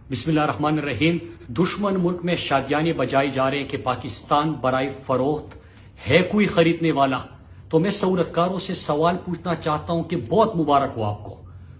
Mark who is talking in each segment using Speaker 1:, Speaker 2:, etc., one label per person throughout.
Speaker 1: بسم اللہ الرحمن الرحیم۔ دشمن ملک میں شادیانے بجائے جا رہے ہیں کہ پاکستان برائے فروخت ہے کوئی خریدنے والا؟ تو میں سہولت کاروں سے سوال پوچھنا چاہتا ہوں کہ بہت مبارک ہو آپ کو،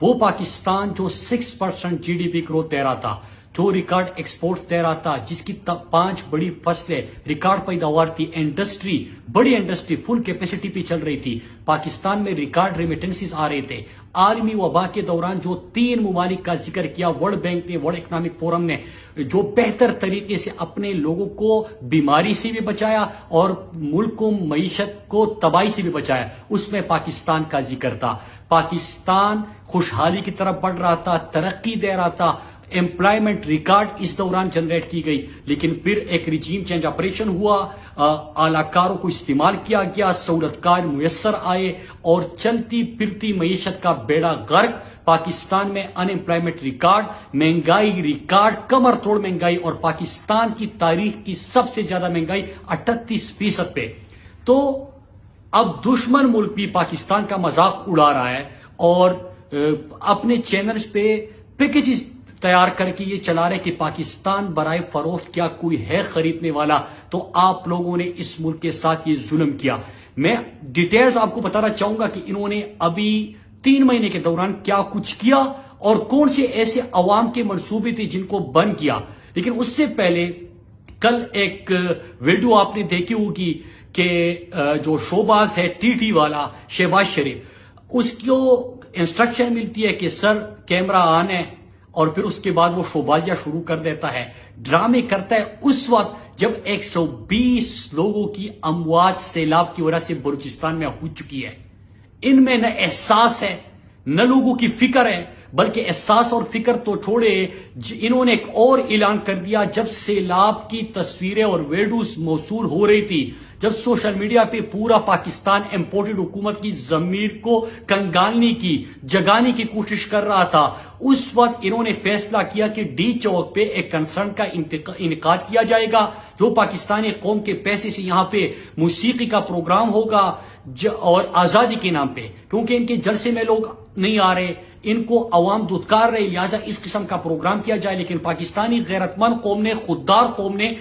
Speaker 1: وہ پاکستان جو 6% جی ڈی پی گروتھ دے رہا تھا، جو ریکارڈ ایکسپورٹس دے رہا تھا، جس کی 5 بڑی فصلیں، ریکارڈ پیداوار تھی، انڈسٹری، بڑی انڈسٹری فل کیپیسٹی پہ چل رہی تھی، پاکستان میں ریکارڈ ریمیٹنسز آ رہے تھے۔ عالمی وبا کے دوران جو 3 ممالک کا ذکر کیا ورلڈ بینک نے، ورلڈ اکنامک فورم نے، جو بہتر طریقے سے اپنے لوگوں کو بیماری سے بھی بچایا اور ملک کو، معیشت کو تباہی سے بھی بچایا، اس میں پاکستان کا ذکر تھا۔ پاکستان خوشحالی کی طرف بڑھ رہا تھا، ترقی دے رہا تھا، امپلائمنٹ ریکارڈ اس دوران جنریٹ کی گئی، لیکن پھر ایک ریجیم چینج آپریشن ہوا، اعلی کاروں کو استعمال کیا گیا، سہولت کار میسر آئے اور چلتی پھرتی معیشت کا بیڑا غرق۔ پاکستان میں ان امپلائمنٹ ریکارڈ، مہنگائی ریکارڈ، کمر توڑ مہنگائی، اور پاکستان کی تاریخ کی سب سے زیادہ مہنگائی 38% پہ۔ تو اب دشمن ملک بھی پاکستان کا مذاق اڑا رہا ہے اور اپنے چینلز پہ پیکیجز تیار کر کے یہ چلا رہے کہ پاکستان برائے فروخت کیا کوئی ہے خریدنے والا؟ تو آپ لوگوں نے اس ملک کے ساتھ یہ ظلم کیا۔ میں ڈیٹیلز آپ کو بتانا چاہوں گا کہ انہوں نے ابھی 3 مہینے کے دوران کیا کچھ کیا اور کون سے ایسے عوام کے منصوبے تھے جن کو بند کیا۔ لیکن اس سے پہلے کل ایک ویڈیو آپ نے دیکھی ہوگی کہ جو شوباز ہے ٹی ٹی والا شہباز شریف، اس کو انسٹرکشن ملتی ہے کہ سر کیمرہ آن ہے، اور پھر اس کے بعد وہ شوبازیاں شروع کر دیتا ہے، ڈرامے کرتا ہے اس وقت جب 120 لوگوں کی اموات سیلاب کی وجہ سے بلوچستان میں ہو چکی ہے۔ ان میں نہ احساس ہے نہ لوگوں کی فکر ہے، بلکہ احساس اور فکر تو چھوڑے، انہوں نے ایک اور اعلان کر دیا جب سیلاب کی تصویریں اور ویڈیوز موصول ہو رہی تھی، جب سوشل میڈیا پہ پورا پاکستان امپورٹڈ حکومت کی ضمیر کو کنگالنے کی، جگانے کی کوشش کر رہا تھا، اس وقت انہوں نے فیصلہ کیا کہ ڈی چوک پہ ایک کنسرن کا انعقاد کیا جائے گا، جو پاکستانی قوم کے پیسے سے یہاں پہ موسیقی کا پروگرام ہوگا اور آزادی کے نام پہ، کیونکہ ان کے جلسے میں لوگ نہیں آ رہے، ان کو عوام دھتکار رہے، لہٰذا اس قسم کا پروگرام کیا جائے۔ لیکن پاکستانی غیرت مند قوم نے، خوددار قوم نے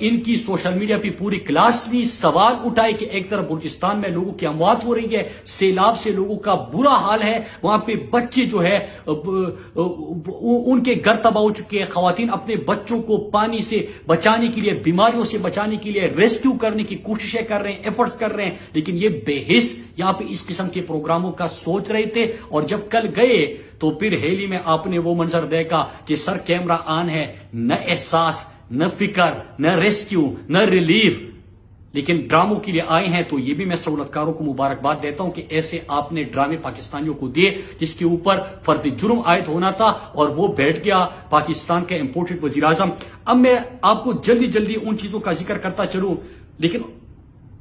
Speaker 1: ان کی سوشل میڈیا پہ پوری کلاس لی، سوال اٹھائے کہ ایک طرف بلوچستان میں لوگوں کی اموات ہو رہی ہے، سیلاب سے لوگوں کا برا حال ہے، وہاں پہ بچے جو ہے ان کے گھر تباہ ہو چکے ہیں، خواتین اپنے بچوں کو پانی سے بچانے کے لیے، بیماریوں سے بچانے کے لیے ریسکیو کرنے کی کوششیں کر رہے ہیں، ایفرٹس کر رہے ہیں، لیکن یہ بے حس یہاں پہ اس قسم کے پروگراموں کا سوچ رہے تھے۔ اور جب کل گئے تو پھر ہیلی میں آپ نے وہ منظر دیکھا کہ سر کیمرہ آن ہے، نہ احساس، نہ فکر، نہ ریسکیو، نہ ریلیف، لیکن ڈراموں کے لیے آئے ہیں۔ تو یہ بھی میں سہولت کاروں کو مبارکباد دیتا ہوں کہ ایسے آپ نے ڈرامے پاکستانیوں کو دیے جس کے اوپر فرد جرم عائد ہونا تھا، اور وہ بیٹھ گیا پاکستان کا امپورٹڈ وزیر اعظم۔ اب میں آپ کو جلدی جلدی ان چیزوں کا ذکر کرتا چلوں، لیکن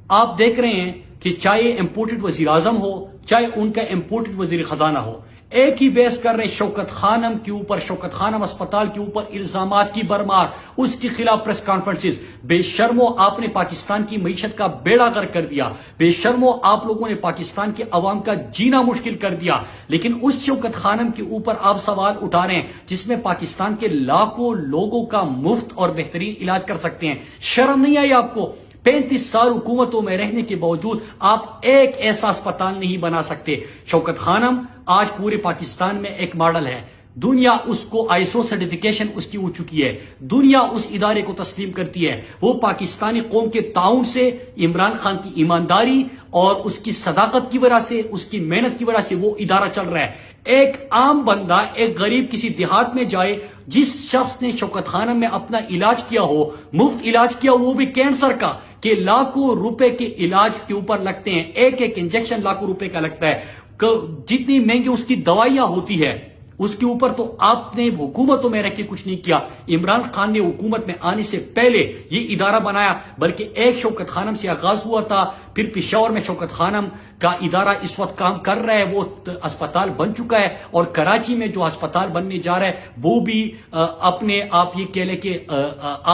Speaker 1: آپ دیکھ رہے ہیں کہ چاہے امپورٹڈ وزیر اعظم ہو، چاہے ان کا امپورٹڈ وزیر خزانہ ہو، ایک ہی بحث کر رہے شوکت خانم کے اوپر، شوکت خانم اسپتال کے اوپر الزامات کی برمار، اس کے خلاف پریس کانفرنسز۔ بے شرمو، آپ نے پاکستان کی معیشت کا بیڑا غرق کر دیا، بے شرمو آپ لوگوں نے پاکستان کے عوام کا جینا مشکل کر دیا، لیکن اس شوکت خانم کے اوپر آپ سوال اٹھا رہے ہیں جس میں پاکستان کے لاکھوں لوگوں کا مفت اور بہترین علاج کر سکتے ہیں۔ شرم نہیں آئی آپ کو؟ 35 سال حکومتوں میں رہنے کے باوجود آپ ایک ایسا اسپتال نہیں بنا سکتے۔ شوکت خانم آج پورے پاکستان میں ایک ماڈل ہے، دنیا اس کو ISO سرٹیفکیشن اس کی ہو چکی ہے، دنیا اس ادارے کو تسلیم کرتی ہے۔ وہ پاکستانی قوم کے تعاون سے، عمران خان کی ایمانداری اور اس کی صداقت کی وجہ سے، اس کی محنت کی وجہ سے وہ ادارہ چل رہا ہے۔ ایک عام بندہ، ایک غریب کسی دیہات میں جائے، جس شخص نے شوکت خانم میں اپنا علاج کیا ہو، مفت علاج کیا ہو، وہ بھی کینسر کا، کہ لاکھوں روپے کے علاج کے اوپر لگتے ہیں، ایک ایک انجیکشن لاکھوں روپے کا لگتا ہے، جتنی مہنگی اس کی دوائیاں ہوتی ہے، اس کے اوپر تو آپ نے حکومتوں میں رہ کے کچھ نہیں کیا۔ عمران خان نے حکومت میں آنے سے پہلے یہ ادارہ بنایا، بلکہ ایک شوکت خانم سے آغاز ہوا تھا، پھر پشاور میں شوکت خانم کا ادارہ اس وقت کام کر رہا ہے، وہ اسپتال بن چکا ہے، اور کراچی میں جو اسپتال بننے جا رہا ہے وہ بھی اپنے آپ یہ کہہ لیں کہ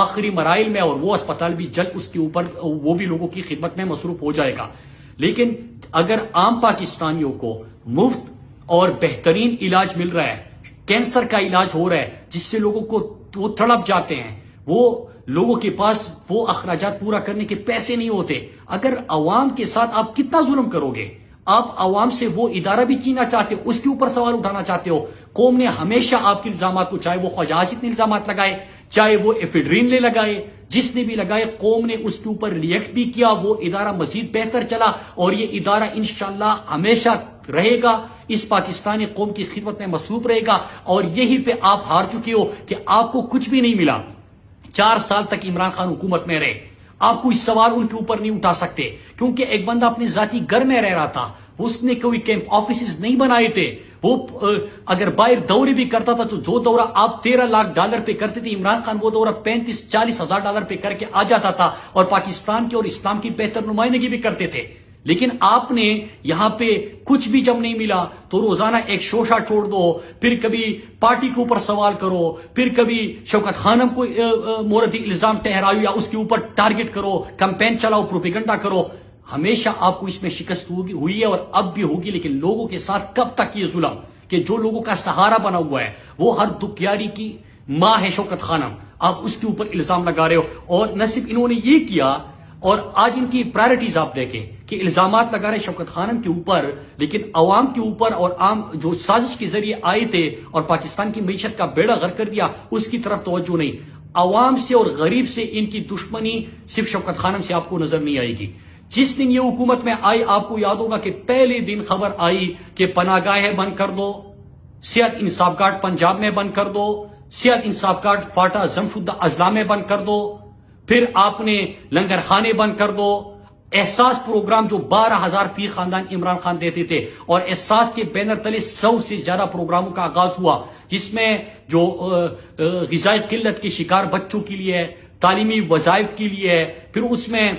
Speaker 1: آخری مراحل میں، اور وہ اسپتال بھی جلد اس کے اوپر وہ بھی لوگوں کی خدمت میں مصروف ہو جائے گا۔ لیکن اگر عام پاکستانیوں کو مفت اور بہترین علاج مل رہا ہے، کینسر کا علاج ہو رہا ہے جس سے لوگوں کو وہ تڑپ جاتے ہیں، وہ لوگوں کے پاس وہ اخراجات پورا کرنے کے پیسے نہیں ہوتے. اگر عوام کے ساتھ آپ کتنا ظلم کرو گے؟ آپ عوام سے وہ ادارہ بھی چیننا چاہتے ہو، اس کے اوپر سوال اٹھانا چاہتے ہو. قوم نے ہمیشہ آپ کے الزامات کو، چاہے وہ خواجہ آصف نے الزامات لگائے، چاہے وہ ایفیڈرین نے لگائے، جس نے بھی لگائے، قوم نے اس کے اوپر ریئیکٹ بھی کیا. وہ ادارہ مزید بہتر چلا اور یہ ادارہ انشاءاللہ ہمیشہ رہے گا، اس پاکستانی قوم کی خدمت میں مصروف رہے گا. اور یہی پہ آپ ہار چکے ہو کہ آپ کو کچھ بھی نہیں ملا. 4 سال تک عمران خان حکومت میں رہے، آپ کوئی سوال ان کے اوپر نہیں اٹھا سکتے کیونکہ ایک بندہ اپنے ذاتی گھر میں رہ رہا تھا، اس نے کوئی کیمپ آفیسز نہیں بنائے تھے. وہ اگر باہر دورے بھی کرتا تھا تو جو دورہ آپ $13 لاکھ پہ کرتے تھے، عمران خان وہ دورہ $35-40 ہزار پہ کر کے آ جاتا تھا اور پاکستان کے اور اسلام کی بہتر نمائندگی بھی کرتے تھے. لیکن آپ نے یہاں پہ کچھ بھی جب نہیں ملا تو روزانہ ایک شوشہ چھوڑ دو، پھر کبھی پارٹی کے اوپر سوال کرو، پھر کبھی شوکت خانم کو موردی الزام ٹھہراؤ یا اس کے اوپر ٹارگٹ کرو، کمپین چلاؤ، پروپیگنڈا کرو. ہمیشہ آپ کو اس میں شکست ہوئی ہے اور اب بھی ہوگی. لیکن لوگوں کے ساتھ کب تک یہ ظلم کہ جو لوگوں کا سہارا بنا ہوا ہے، وہ ہر دکھیاری کی ماں ہے شوکت خانم، آپ اس کے اوپر الزام لگا رہے ہو. اور نہ صرف انہوں نے یہ کیا، اور آج ان کی پرائرٹیز آپ دیکھیں کہ الزامات لگا رہے شوکت خانم کے اوپر، لیکن عوام کے اوپر اور عام جو سازش کے ذریعے آئے تھے اور پاکستان کی معیشت کا بیڑا غرق کر دیا، اس کی طرف توجہ نہیں. عوام سے اور غریب سے ان کی دشمنی صرف شوکت خانم سے آپ کو نظر نہیں آئے گی. جس دن یہ حکومت میں آئی، آپ کو یاد ہوگا کہ پہلے دن خبر آئی کہ پناہ گاہیں بند کر دو، صحت انصاف گارڈ پنجاب میں بند کر دو، صحت انصاف گارڈ فاٹا زمشدہ اضلاع میں بند کر دو، پھر آپ نے لنگر خانے بند کر دو. احساس پروگرام جو 12,000 فی خاندان عمران خان دیتے تھے، اور احساس کے بینر تلے 100 سے زیادہ پروگراموں کا آغاز ہوا، جس میں جو غذائی قلت کے شکار بچوں کے لیے، تعلیمی وظائف کے لیے، پھر اس میں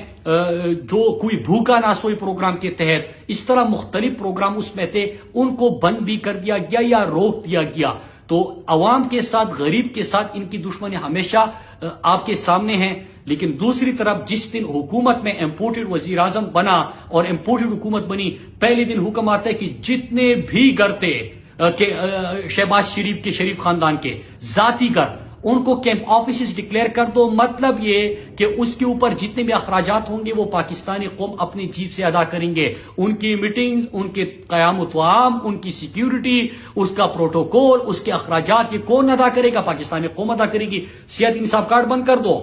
Speaker 1: جو کوئی بھوکا نہ سوئے پروگرام کے تحت، اس طرح مختلف پروگرام اس میں تھے، ان کو بند بھی کر دیا گیا یا روک دیا گیا. تو عوام کے ساتھ، غریب کے ساتھ ان کی دشمنی ہمیشہ آپ کے سامنے ہیں. لیکن دوسری طرف جس دن حکومت میں امپورٹڈ وزیر اعظم بنا اور امپورٹڈ حکومت بنی، پہلے دن حکم آتا ہے کہ جتنے بھی گھر تھے کہ شہباز شریف کے، شریف خاندان کے ذاتی گھر، ان کو کیمپ آفیسز ڈکلیئر کر دو. مطلب یہ کہ اس کے اوپر جتنے بھی اخراجات ہوں گے وہ پاکستانی قوم اپنی جیب سے ادا کریں گے. ان کی میٹنگز، ان کے قیام و طعام، ان کی سیکیورٹی، اس کا پروٹوکول، اس کے اخراجات، یہ کون ادا کرے گا؟ پاکستانی قوم ادا کرے گی. صحت انصاف کارڈ بند کر دو،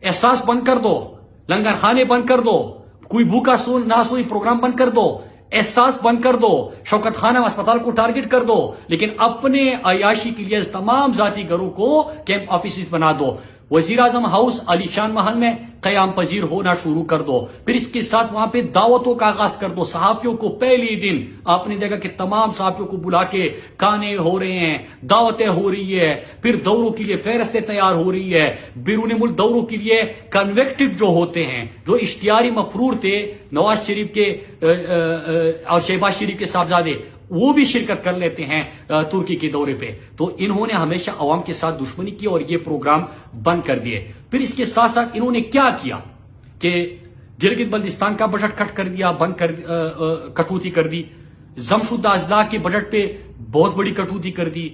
Speaker 1: احساس بند کر دو، لنگر خانے بند کر دو، کوئی بھوکا نہ سوئی پروگرام بند کر دو، احساس بند کر دو، شوکت خانم اسپتال کو ٹارگٹ کر دو، لیکن اپنے عیاشی کے لیے تمام ذاتی گھروں کو کیمپ آفیسز بنا دو. وزیر اعظم ہاؤس علی شان محل میں قیام پذیر ہونا شروع کر دو. پھر اس کے ساتھ وہاں پہ دعوتوں کا آغاز کر دو. صحافیوں کو پہلی دن آپ نے دیکھا کہ تمام صحافیوں کو بلا کے کانے ہو رہے ہیں، دعوتیں ہو رہی ہے، پھر دوروں کے لیے فہرستیں تیار ہو رہی ہے. بیرون ملک دوروں کے لیے کنویکٹڈ جو ہوتے ہیں، جو اشتہاری مفرور تھے نواز شریف کے اور شہباز شریف کے صاحبزادے، وہ بھی شرکت کر لیتے ہیں ترکی کے دورے پہ. تو انہوں نے ہمیشہ عوام کے ساتھ دشمنی کی اور یہ پروگرام بند کر دیے. پھر اس کے ساتھ ساتھ انہوں نے کیا کیا کہ گلگت بلتستان کا بجٹ کٹ کر دیا، بند کر کٹوتی کر دی. زمشدہ اضلاع کے بجٹ پہ بہت بڑی کٹوتی کر دی.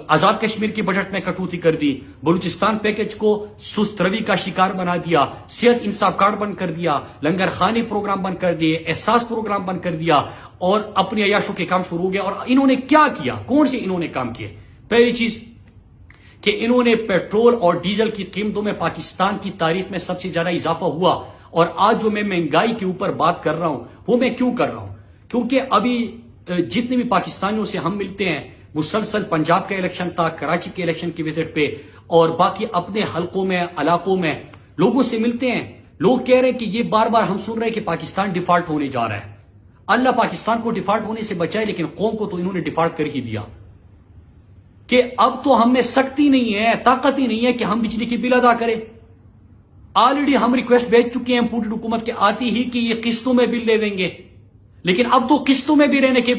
Speaker 1: آزاد کشمیر کے بجٹ میں کٹوتی کر دی. بلوچستان پیکج کو سست روی کا شکار بنا دیا. صحت انصاف کارڈ بند کر دیا. لنگر خانے پروگرام بند کر دیے. احساس پروگرام بند کر دیا اور اپنے عیاشوں کے کام شروع ہو گیا. اور انہوں نے کیا کیا؟ کون سے انہوں نے کام کیے؟ پہلی چیز کہ انہوں نے پیٹرول اور ڈیزل کی قیمتوں میں پاکستان کی تاریخ میں سب سے زیادہ اضافہ ہوا. اور آج جو میں مہنگائی کے اوپر بات کر رہا ہوں وہ میں کیوں کر رہا ہوں؟ کیونکہ ابھی جتنے بھی پاکستانیوں سے ہم ملتے ہیں، مسلسل پنجاب کا الیکشن تھا، کراچی کے الیکشن کی وزٹ پہ، اور باقی اپنے حلقوں میں، علاقوں میں لوگوں سے ملتے ہیں. لوگ کہہ رہے ہیں کہ یہ بار بار ہم سن رہے ہیں کہ پاکستان ڈیفالٹ ہونے جا رہا ہے. اللہ پاکستان کو ڈیفالٹ ہونے سے بچائے، لیکن قوم کو تو انہوں نے ڈیفالٹ کر ہی دیا کہ اب تو ہم میں سختی نہیں ہے، طاقت ہی نہیں ہے کہ ہم بجلی کی بل ادا کریں. آلریڈی ہم ریکویسٹ بھیج چکے ہیں پوری حکومت کے آتی ہی کہ یہ قسطوں میں بل دے دیں گے، لیکن اب تو قسطوں میں بھی رہنے کے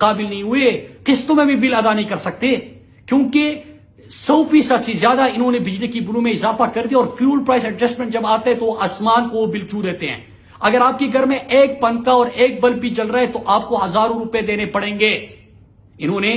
Speaker 1: قابل نہیں ہوئے، قسطوں میں بھی بل ادا نہیں کر سکتے، کیونکہ 100% سے زیادہ انہوں نے بجلی کی بلوں میں اضافہ کر دیا. اور فیول پرائس ایڈجسٹمنٹ جب آتا ہے تو آسمان کو بل چھو دیتے ہیں. اگر آپ کے گھر میں ایک پنکھا اور ایک بلب بھی جل رہا ہے تو آپ کو ہزاروں روپے دینے پڑیں گے. انہوں نے